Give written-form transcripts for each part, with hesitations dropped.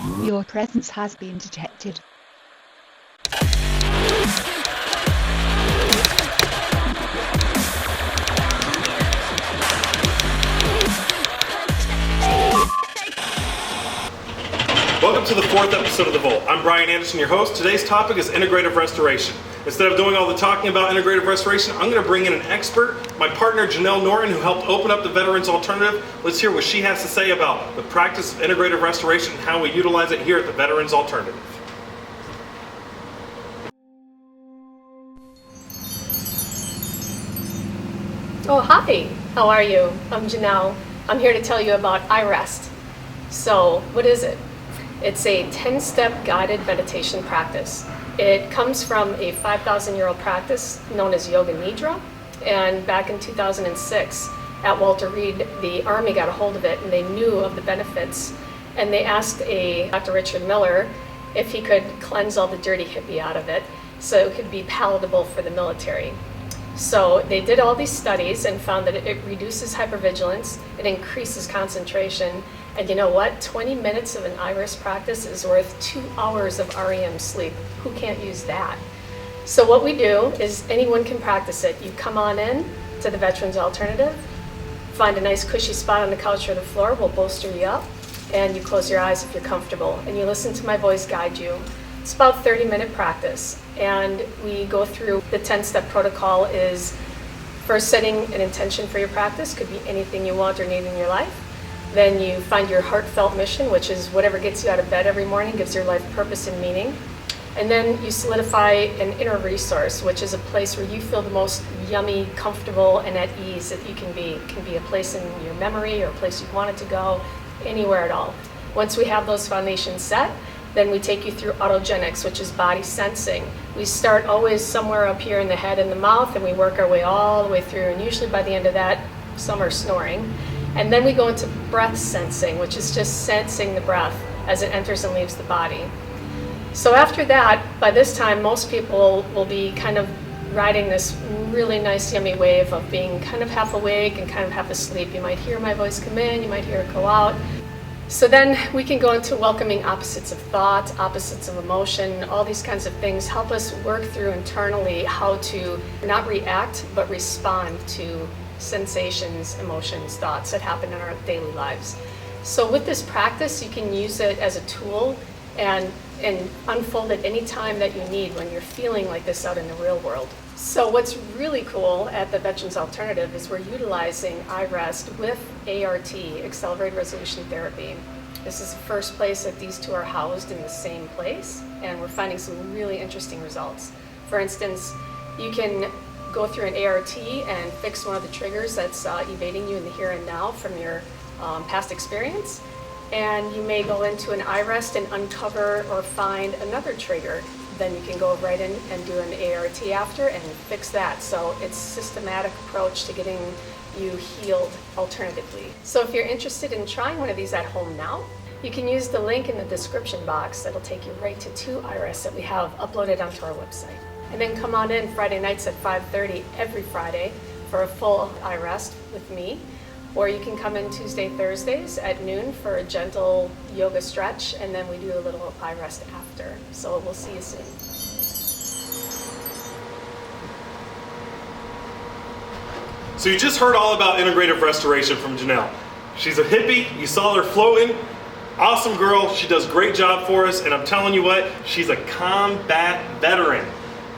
Your presence has been detected. Welcome to the 4th episode of The Vault. I'm Brian Anderson, your host. Today's topic is integrative restoration. Instead of doing all the talking about integrative restoration, I'm going to bring in an expert, my partner Janel, who helped open up the Veterans Alternative. Let's hear what she has to say about the practice of integrative restoration and how we utilize it here at the Veterans Alternative. Oh, hi. How are you? I'm Janel. I'm here to tell you about iREST. So, what is it? It's a 10-step guided meditation practice. It comes from a 5,000-year-old practice known as Yoga Nidra. And back in 2006, at Walter Reed, the Army got a hold of it and they knew of the benefits. And they asked Dr. Richard Miller if he could cleanse all the dirty hippie out of it so it could be palatable for the military. So they did all these studies and found that it reduces hypervigilance, it increases concentration, and you know what? 20 minutes of an iREST practice is worth 2 hours of REM sleep. Who can't use that? So what we do is anyone can practice it. You come on in to the Veterans Alternative, find a nice cushy spot on the couch or the floor, we'll bolster you up, and you close your eyes if you're comfortable, and you listen to my voice guide you. It's about 30-minute practice, and we go through the 10-step protocol is first setting an intention for your practice, could be anything you want or need in your life. Then you find your heartfelt mission, which is whatever gets you out of bed every morning, gives your life purpose and meaning. And then you solidify an inner resource, which is a place where you feel the most yummy, comfortable, and at ease that you can be. It can be a place in your memory or a place you wanted to go, anywhere at all. Once we have those foundations set, then we take you through autogenics, which is body sensing. We start always somewhere up here in the head and the mouth, and we work our way all the way through, and usually by the end of that, some are snoring. And then we go into breath sensing, which is just sensing the breath as it enters and leaves the body. So after that, by this time, most people will be kind of riding this really nice, yummy wave of being kind of half awake and kind of half asleep. You might hear my voice come in, you might hear it go out. So then we can go into welcoming opposites of thought, opposites of emotion, all these kinds of things help us work through internally how to not react, but respond to sensations, emotions, thoughts that happen in our daily lives. So with this practice, you can use it as a tool and unfold it any time that you need when you're feeling like this out in the real world. So what's really cool at the Veterans Alternative is we're utilizing iREST with ART, Accelerated Resolution Therapy. This is the first place that these two are housed in the same place, and we're finding some really interesting results. For instance, you can go through an ART and fix one of the triggers that's evading you in the here and now from your past experience. And you may go into an iREST and uncover or find another trigger. Then you can go right in and do an ART after and fix that. So it's a systematic approach to getting you healed alternatively. So if you're interested in trying one of these at home now, you can use the link in the description box. That'll take you right to 2 iRESTs that we have uploaded onto our website. And then come on in Friday nights at 5:30 every Friday for a full iREST with me. Or you can come in Tuesday, Thursdays at noon for a gentle yoga stretch, and then we do a little iREST after. So we'll see you soon. So you just heard all about integrative restoration from Janel. She's a hippie, you saw her floating. Awesome girl, she does a great job for us, and I'm telling you what, she's a combat veteran.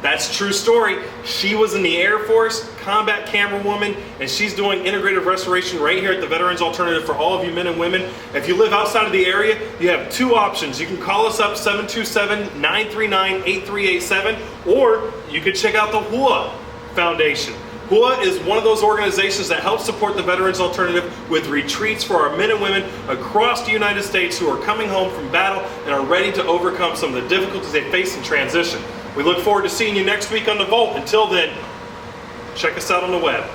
That's a true story. She was in the Air Force, combat camerawoman, and she's doing integrative restoration right here at the Veterans Alternative for all of you men and women. If you live outside of the area, you have 2 options. You can call us up 727-939-8387, or you could check out the HUA Foundation. HUA is one of those organizations that helps support the Veterans Alternative with retreats for our men and women across the United States who are coming home from battle and are ready to overcome some of the difficulties they face in transition. We look forward to seeing you next week on The Vault. Until then, check us out on the web.